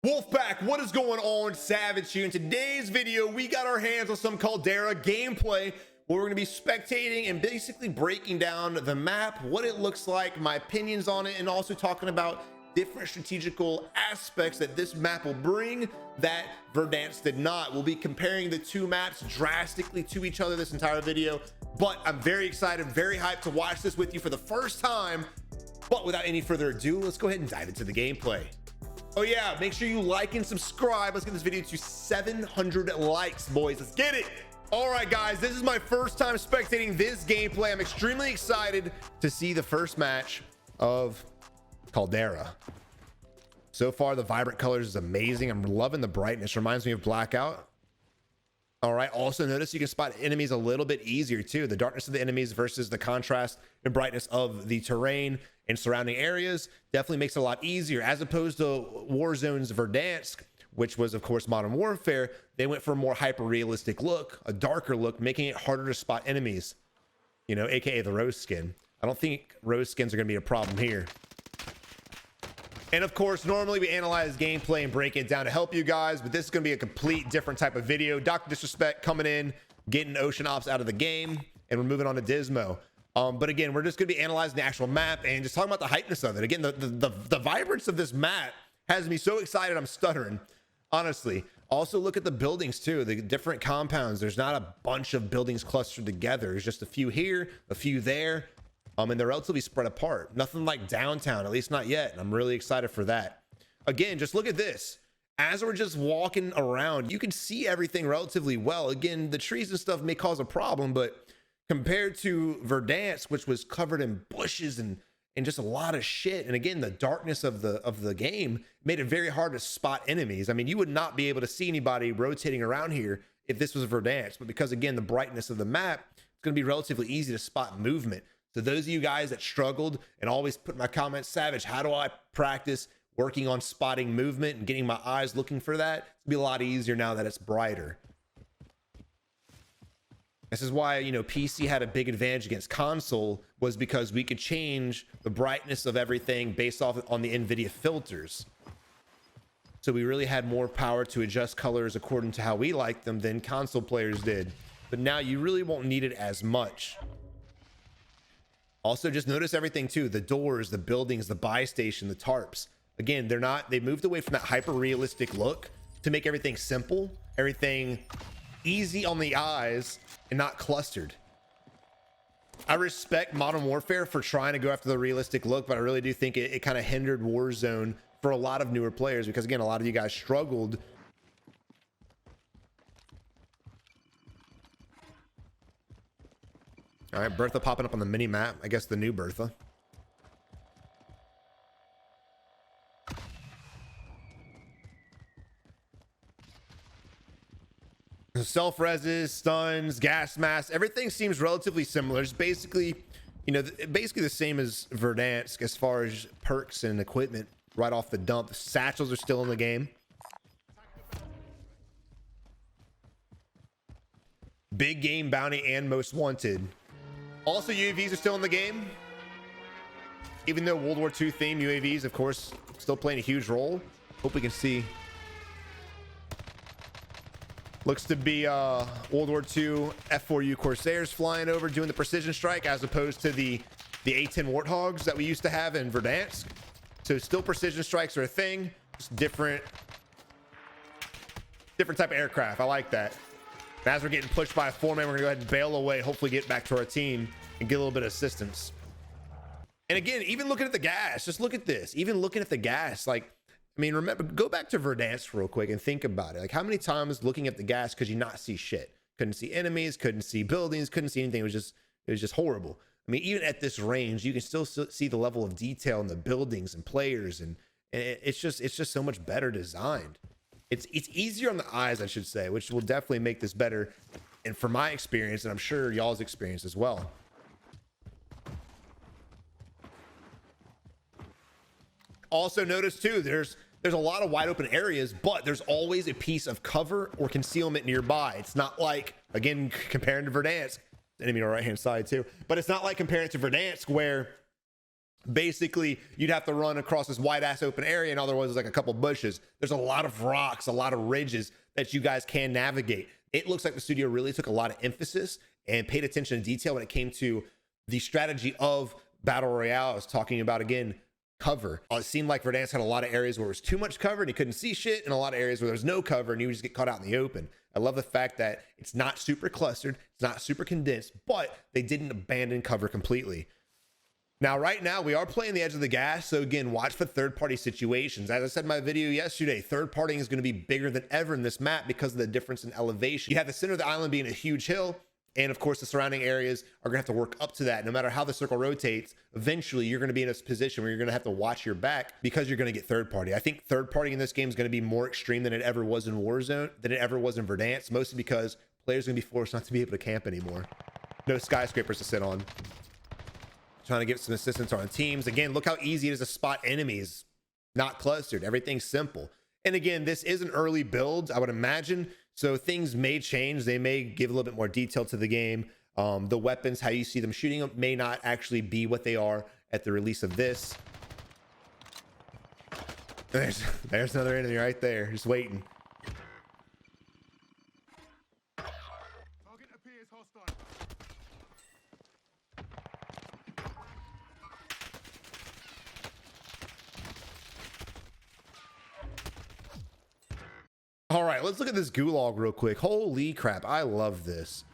Wolfpack, what is going on? Savage here. In today's video, we got our hands on some Caldera gameplay where we're going to be spectating and basically breaking down the map, what it looks like, my opinions on it, and also talking about different strategical aspects that this map will bring that Verdansk did not. We'll be comparing the two maps drastically to each other this entire video, but I'm very excited, very hyped to watch this with you for the first time. But without any further ado, let's go ahead and dive into the gameplay. Oh yeah, make sure you like and subscribe. Let's get this video to 700 likes, boys. Let's get it. All right, guys, this is my first time spectating this gameplay. I'm extremely excited to see the first match of Caldera. So far, the vibrant colors is amazing. I'm loving the brightness. Reminds me of Blackout. All right, also notice you can spot enemies a little bit easier too. The darkness of the enemies versus the contrast and brightness of the terrain and surrounding areas definitely makes it a lot easier, as opposed to Warzone's Verdansk, which was of course Modern Warfare. They went for a more hyper realistic look, a darker look, making it harder to spot enemies, you know, aka the rose skin. I don't think rose skins are going to be a problem here. And of course, normally we analyze gameplay and break it down to help you guys, but this is going to be a complete different type of video. Dr. Disrespect coming in, getting Ocean Ops out of the game, and we're moving on to Dismo. But again, we're just going to be analyzing the actual map and just talking about the hypeness of it. Again, the vibrance of this map has me so excited I'm stuttering, honestly. Also, look at the buildings too, the different compounds. There's not a bunch of buildings clustered together. There's just a few here, a few there. And they're relatively spread apart. Nothing like downtown, at least not yet. And I'm really excited for that. Again, just look at this. As we're just walking around, you can see everything relatively well. Again, the trees and stuff may cause a problem, but compared to Verdansk, which was covered in bushes and just a lot of shit, and again, the darkness of the game made it very hard to spot enemies. I mean, you would not be able to see anybody rotating around here if this was Verdansk, but because again, the brightness of the map, it's going to be relatively easy to spot movement. So those of you guys that struggled and always put in my comments, Savage, how do I practice working on spotting movement and getting my eyes looking for that? It'll be a lot easier now that it's brighter. This is why, you know, PC had a big advantage against console, was because we could change the brightness of everything based off on the NVIDIA filters. So we really had more power to adjust colors according to how we liked them than console players did. But now you really won't need it as much. Also, just notice everything too, the doors, the buildings, the buy station, the tarps. Again, they moved away from that hyper realistic look to make everything simple, everything easy on the eyes and not clustered. I respect Modern Warfare for trying to go after the realistic look, but I really do think it kind of hindered Warzone for a lot of newer players, because again, a lot of you guys struggled. All right, Bertha popping up on the mini map. I guess the new Bertha. Self-reses, stuns, gas masks, everything seems relatively similar. It's basically, you know, basically the same as Verdansk as far as perks and equipment right off the dump. The satchels are still in the game. Big game, bounty, and most wanted. Also, UAVs are still in the game. Even though World War II themed UAVs, of course, still playing a huge role. Hope we can see. Looks to be World War II F4U Corsairs flying over doing the precision strike, as opposed to the A-10 Warthogs that we used to have in Verdansk. So still precision strikes are a thing, just different type of aircraft. I like that. As we're getting pushed by a four-man, we're gonna go ahead and bail away, hopefully get back to our team and get a little bit of assistance. And again, even looking at the gas, just look at this. Even looking at the gas, like, I mean, remember, go back to Verdansk real quick and think about it. Like, how many times looking at the gas could you not see shit? Couldn't see enemies, couldn't see buildings, couldn't see anything. It was just horrible. I mean, even at this range, you can still see the level of detail in the buildings and players, and it's just so much better designed. It's easier on the eyes, I should say, which will definitely make this better. And from my experience, and I'm sure y'all's experience as well. Also notice too, there's a lot of wide open areas, but there's always a piece of cover or concealment nearby. It's not like, again, comparing to Verdansk, enemy on the right hand side too, but it's not like comparing to Verdansk where Basically, you'd have to run across this wide ass open area, and all there was like a couple bushes. There's a lot of rocks, a lot of ridges that you guys can navigate. It looks like the studio really took a lot of emphasis and paid attention to detail when it came to the strategy of Battle Royale. I was talking about, again, cover. It seemed like Verdansk had a lot of areas where it was too much cover and he couldn't see shit, and a lot of areas where there's no cover and you would just get caught out in the open. I love the fact that it's not super clustered, it's not super condensed, but they didn't abandon cover completely. Now, right now, we are playing the edge of the gas, so again, watch for third-party situations. As I said in my video yesterday, third-partying is going to be bigger than ever in this map because of the difference in elevation. You have the center of the island being a huge hill, and of course, the surrounding areas are going to have to work up to that. No matter how the circle rotates, eventually, you're going to be in a position where you're going to have to watch your back because you're going to get third-party. I think third-party in this game is going to be more extreme than it ever was in Warzone, than it ever was in Verdansk, mostly because players are going to be forced not to be able to camp anymore. No skyscrapers to sit on. Trying to get some assistance on teams. Again, look how easy it is to spot enemies. Not clustered. Everything's simple. And again, this is an early build, I would imagine. So things may change. They may give a little bit more detail to the game. The weapons, how you see them shooting them, may not actually be what they are at the release of this. There's another enemy right there, just waiting. Target appears hostile. All right, let's look at this gulag real quick. Holy crap, I love this.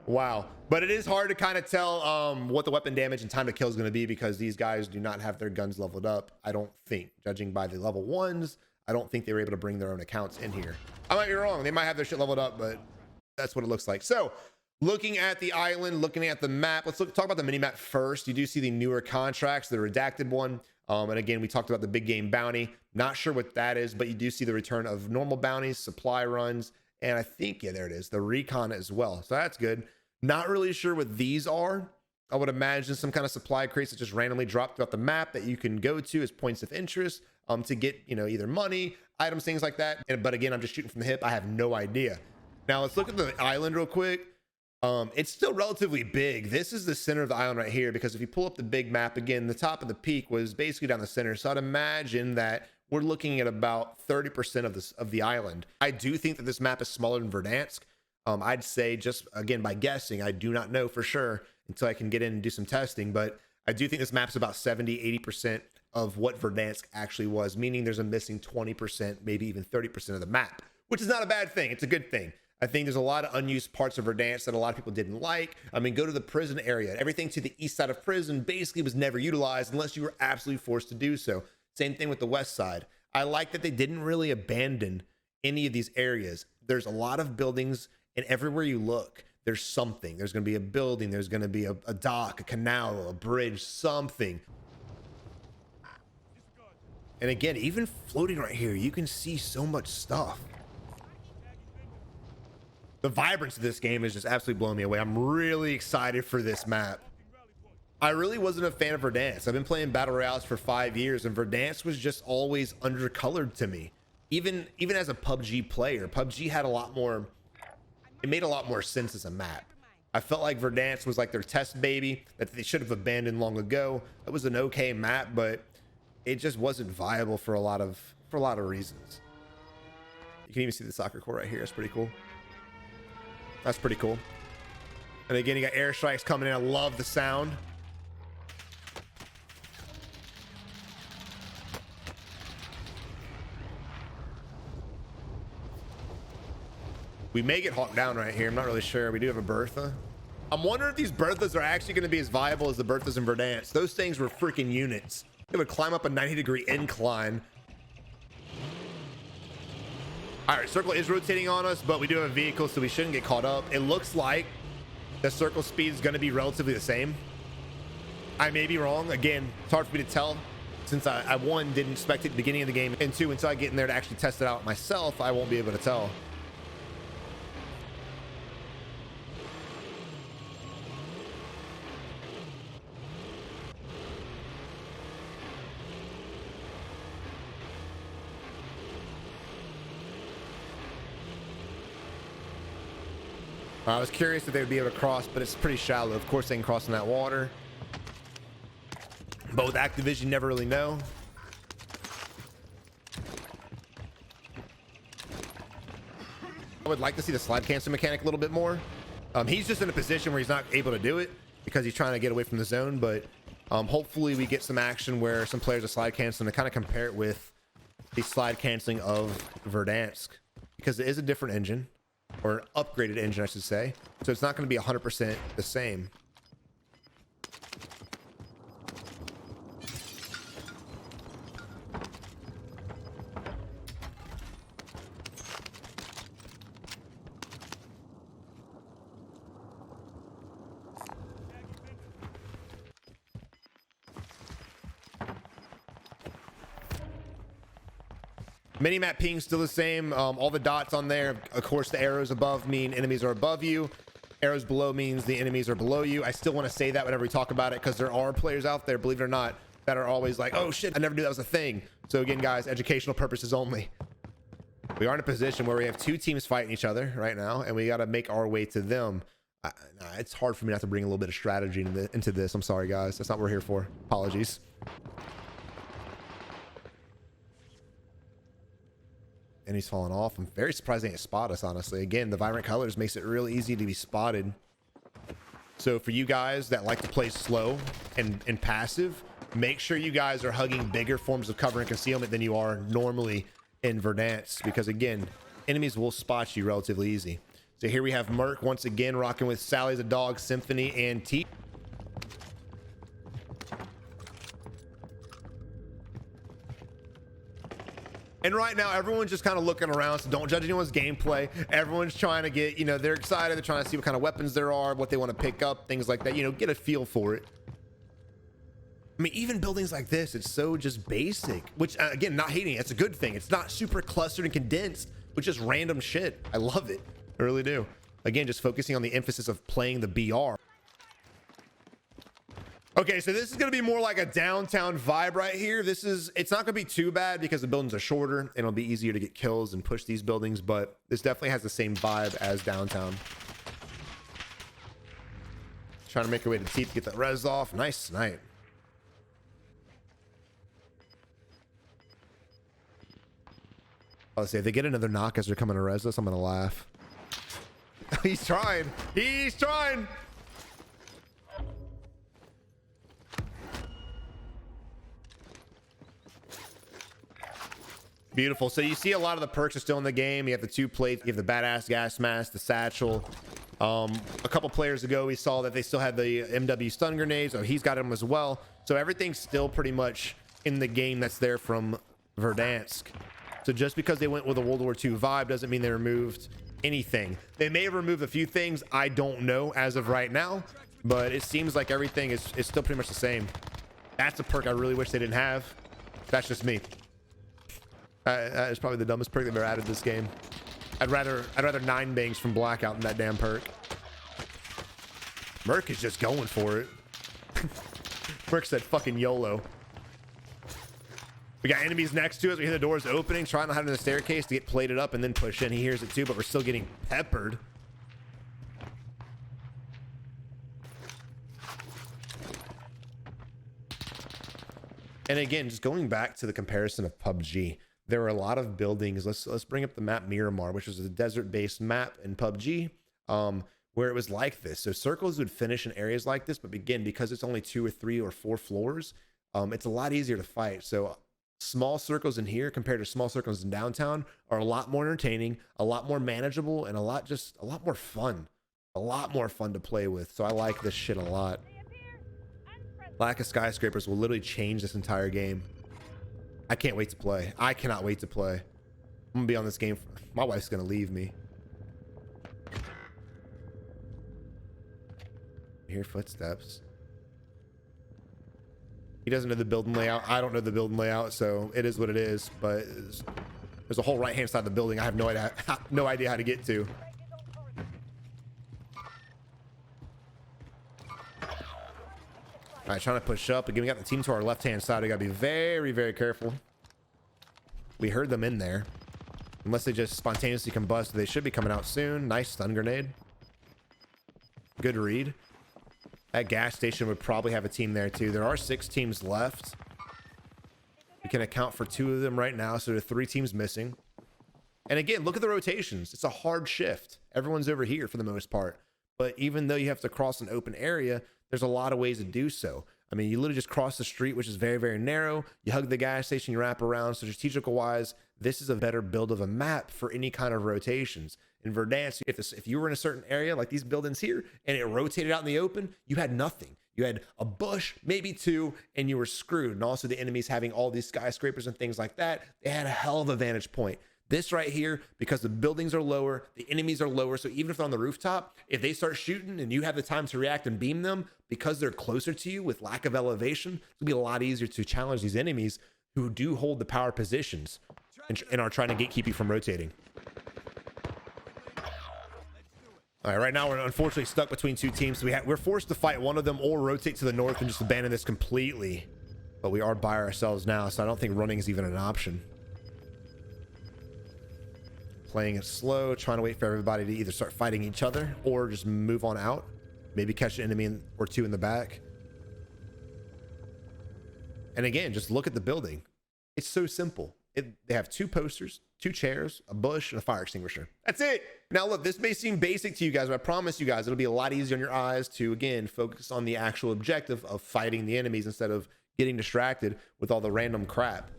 Wow. But it is hard to kind of tell what the weapon damage and time to kill is going to be because these guys do not have their guns leveled up, I don't think. Judging by the level 1s, I don't think they were able to bring their own accounts in here. I might be wrong. They might have their shit leveled up, but that's what it looks like. So, looking at the island, looking at the map, let's talk about the mini-map first. You do see the newer contracts, the redacted one. And again, we talked about the big game bounty. Not sure what that is, but you do see the return of normal bounties, supply runs, and I think, yeah, there it is, the recon as well. So that's good. Not really sure what these are. I would imagine some kind of supply crates that just randomly drop throughout the map that you can go to as points of interest to get, you know, either money, items, things like that. But again, I'm just shooting from the hip. I have no idea. Now let's look at the island real quick. It's still relatively big. This is the center of the island right here, because if you pull up the big map again, the top of the peak was basically down the center. So I'd imagine that we're looking at about 30% of the island. I do think that this map is smaller than Verdansk. I'd say, just again by guessing, I do not know for sure until I can get in and do some testing, but I do think this map's about 70-80% of what Verdansk actually was, meaning there's a missing 20%, maybe even 30% of the map, which is not a bad thing. It's a good thing. I think there's a lot of unused parts of Verdansk that a lot of people didn't like. I mean, go to the prison area. Everything to the east side of prison basically was never utilized unless you were absolutely forced to do so. Same thing with the west side. I like that they didn't really abandon any of these areas. There's a lot of buildings, and everywhere you look, there's something. There's going to be a building. There's going to be a dock, a canal, a bridge, something. And again, even floating right here, you can see so much stuff. The vibrance of this game is just absolutely blowing me away. I'm really excited for this map. I really wasn't a fan of Verdansk. I've been playing Battle Royales for 5 years, and Verdansk was just always undercolored to me. Even as a PUBG player, PUBG had a lot more, it made a lot more sense as a map. I felt like Verdansk was like their test baby that they should have abandoned long ago. It was an okay map, but it just wasn't viable for a lot of reasons. You can even see the soccer court right here. That's pretty cool. That's pretty cool. And again, you got airstrikes coming in. I love the sound. We may get hawked down right here. I'm not really sure. We do have a Bertha. I'm wondering if these Berthas are actually going to be as viable as the Berthas in Verdansk. Those things were freaking units. They would climb up a 90-degree incline. All right, circle is rotating on us, but we do have a vehicle, so we shouldn't get caught up. It looks like the circle speed is going to be relatively the same. I may be wrong. Again, it's hard for me to tell since I one, didn't expect it at the beginning of the game, and two, until I get in there to actually test it out myself, I won't be able to tell. I was curious if they would be able to cross, but it's pretty shallow. Of course, they can cross in that water. But with Activision, you never really know. I would like to see the slide cancel mechanic a little bit more. He's just in a position where he's not able to do it because he's trying to get away from the zone, but hopefully we get some action where some players are slide canceling to kind of compare it with the slide canceling of Verdansk, because it is a different engine, or an upgraded engine I should say, so it's not going to be 100% the same. Minimap ping still the same. All the dots on there, of course the arrows above mean enemies are above you, arrows below means the enemies are below you. I still want to say that whenever we talk about it, because there are players out there, believe it or not, that are always like, oh shit, I never knew that was a thing. So again guys, educational purposes only. We are in a position where we have two teams fighting each other right now, and we got to make our way to them. It's hard for me not to bring a little bit of strategy into this. I'm sorry guys, that's not what we're here for. Apologies. And he's falling off. I'm very surprised they didn't spot us, honestly. Again, the vibrant colors makes it real easy to be spotted. So for you guys that like to play slow and passive, make sure you guys are hugging bigger forms of cover and concealment than you are normally in Verdansk, because again, enemies will spot you relatively easy. So here we have Merc once again rocking with Sally's a Dog, Symphony, and T. And right now, everyone's just kind of looking around, so don't judge anyone's gameplay. Everyone's trying to get, you know, they're excited. They're trying to see what kind of weapons there are, what they want to pick up, things like that. You know, get a feel for it. I mean, even buildings like this, it's so just basic, which, again, not hating it. It's a good thing. It's not super clustered and condensed, but just random shit. I love it. I really do. Again, just focusing on the emphasis of playing the BR. Okay, so this is going to be more like a downtown vibe right here. It's not going to be too bad because the buildings are shorter and it'll be easier to get kills and push these buildings, but this definitely has the same vibe as downtown. Trying to make our way to T to get that res off. Nice snipe. I'll say if they get another knock as they're coming to res us, I'm going to laugh. He's trying. He's trying. Beautiful. So you see a lot of the perks are still in the game. You have the 2 plates, you have the badass gas mask, the satchel. A couple players ago, we saw that they still had the MW stun grenades. Oh, he's got them as well. So everything's still pretty much in the game that's there from Verdansk. So just because they went with a World War II vibe doesn't mean they removed anything. They may have removed a few things. I don't know as of right now, but it seems like everything is still pretty much the same. That's a perk I really wish they didn't have. That's just me. That is probably the dumbest perk they've ever added this game. I'd rather 9 bangs from Blackout than that damn perk. Merc is just going for it. Merc said fucking YOLO. We got enemies next to us. We hear the doors opening, trying to hide in the staircase to get plated up and then push in. He hears it too, but we're still getting peppered. And again, just going back to the comparison of PUBG, there are a lot of buildings. Let's bring up the map Miramar, which was a desert-based map in PUBG, where it was like this. So circles would finish in areas like this, but again, because it's only 2 or 3 or 4 floors, it's a lot easier to fight. So small circles in here compared to small circles in downtown are a lot more entertaining, a lot more manageable, and a lot more fun. A lot more fun to play with. So I like this shit a lot. Lack of skyscrapers will literally change this entire game. I can't wait to play. I cannot wait to play. I'm gonna be on this game. My wife's gonna leave me. I hear footsteps. He doesn't know the building layout. I don't know the building layout, so it is what it is. But there's a whole right-hand side of the building I have no idea how to get to. All right, trying to push up. Again, we got the team to our left-hand side. We got to be very, very careful. We heard them in there. Unless they just spontaneously combust, they should be coming out soon. Nice stun grenade. Good read. That gas station would probably have a team there too. There are 6 teams left. We can account for 2 of them right now, so there are 3 teams missing. And again, look at the rotations. It's a hard shift. Everyone's over here for the most part. But even though you have to cross an open area, there's a lot of ways to do so. I mean, you literally just cross the street, which is very, very narrow. You hug the gas station, you wrap around. So strategical wise, this is a better build of a map for any kind of rotations. In Verdansk, if you were in a certain area like these buildings here and it rotated out in the open, you had nothing. You had a bush, maybe 2, and you were screwed. And also the enemies having all these skyscrapers and things like that, they had a hell of a vantage point. This right here, because the buildings are lower, the enemies are lower, so even if they're on the rooftop, if they start shooting and you have the time to react and beam them, because they're closer to you with lack of elevation, it'll be a lot easier to challenge these enemies who do hold the power positions and are trying to gatekeep you from rotating. All right, right now we're unfortunately stuck between 2 teams, so we're forced to fight one of them or rotate to the north and just abandon this completely. But we are by ourselves now, so I don't think running is even an option. Playing it slow, trying to wait for everybody to either start fighting each other or just move on out. Maybe catch an enemy or 2 in the back. And again, just look at the building. It's so simple. They have 2 posters, 2 chairs, a bush, and a fire extinguisher. That's it. Now look, this may seem basic to you guys, but I promise you guys, it'll be a lot easier on your eyes to, again, focus on the actual objective of fighting the enemies instead of getting distracted with all the random crap.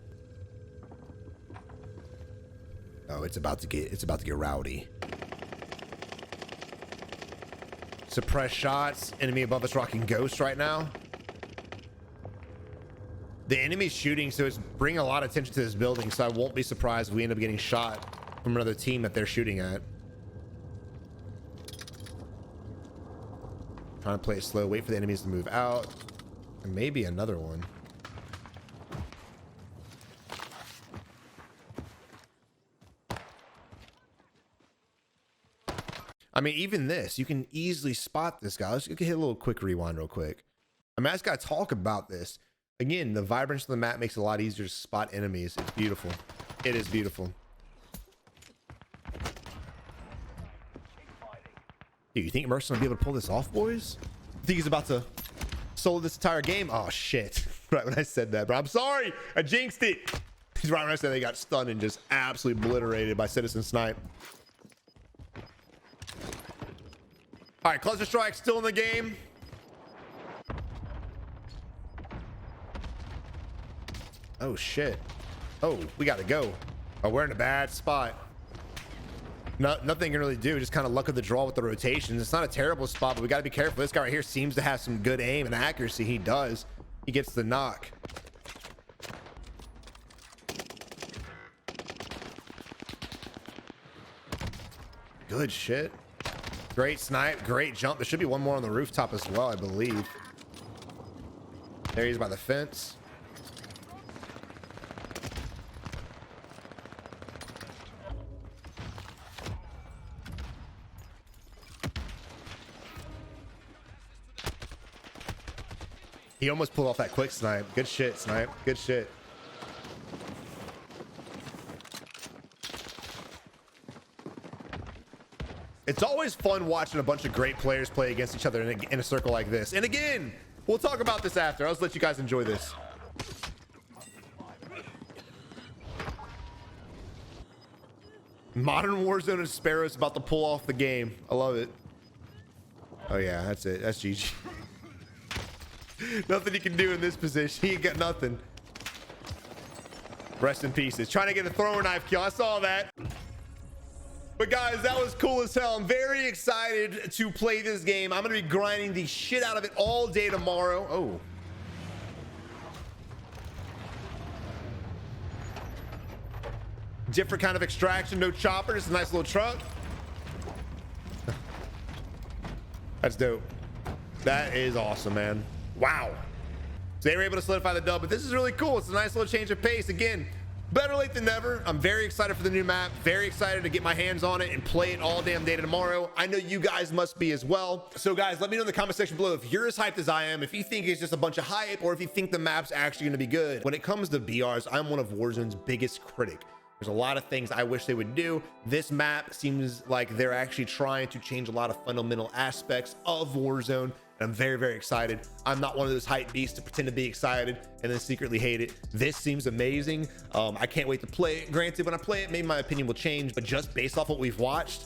Oh, it's about to get rowdy. Suppress shots. Enemy above us rocking Ghost right now. The enemy's shooting, so it's bringing a lot of attention to this building, so I won't be surprised if we end up getting shot from another team that they're shooting at. Trying to play it slow, wait for the enemies to move out. And maybe another one. I mean, even this, you can easily spot this guy. Let's hit a little quick rewind real quick. I mean, I just got to talk about this. Again, the vibrance of the map makes it a lot easier to spot enemies. It's beautiful. It is beautiful. Dude, you think Merc's gonna be able to pull this off, boys? You think he's about to solo this entire game? Oh, shit. Right when I said that, bro. I'm sorry. I jinxed it. Right when I said they got stunned and just absolutely obliterated by Citizen Snipe. All right, Cluster Strike still in the game. Oh, shit. Oh, we got to go. Oh, we're in a bad spot. Nothing can really do. Just kind of luck of the draw with the rotations. It's not a terrible spot, but we got to be careful. This guy right here seems to have some good aim and accuracy. He does. He gets the knock. Good shit. Great snipe, great jump. There should be one more on the rooftop as well, I believe. There he is by the fence. He almost pulled off that quick snipe. Good shit, Snipe. Good shit. It's always fun watching a bunch of great players play against each other in a circle like this. And again, we'll talk about this after. I'll just let you guys enjoy this. Modern Warzone and Sparrow's about to pull off the game. I love it. Oh yeah, that's it. That's GG. Nothing you can do in this position. He ain't got nothing. Rest in pieces. Trying to get a thrower knife kill. I saw that. But guys, that was cool as hell. I'm very excited to play this game. I'm going to be grinding the shit out of it all day tomorrow. Oh. Different kind of extraction. No chopper. Just a nice little truck. That's dope. That is awesome, man. Wow. So they were able to solidify the dub, but this is really cool. It's a nice little change of pace. Again, better late than never. I'm very excited for the new map. Very excited to get my hands on it and play it all damn day tomorrow. I know you guys must be as well. So guys, let me know in the comment section below if you're as hyped as I am, if you think it's just a bunch of hype, or if you think the map's actually going to be good. When it comes to BRs, I'm one of Warzone's biggest critic. There's a lot of things I wish they would do. This map seems like they're actually trying to change a lot of fundamental aspects of Warzone, and I'm very, very excited. I'm not one of those hype beasts to pretend to be excited and then secretly hate it. This seems amazing. I can't wait to play it. Granted, when I play it, maybe my opinion will change, but just based off what we've watched,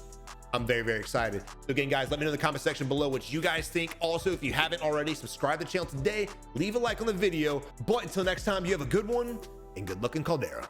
I'm very, very excited. So again, guys, let me know in the comment section below what you guys think. Also, if you haven't already, subscribe to the channel today, leave a like on the video. But until next time, you have a good one, and good luck in Caldera.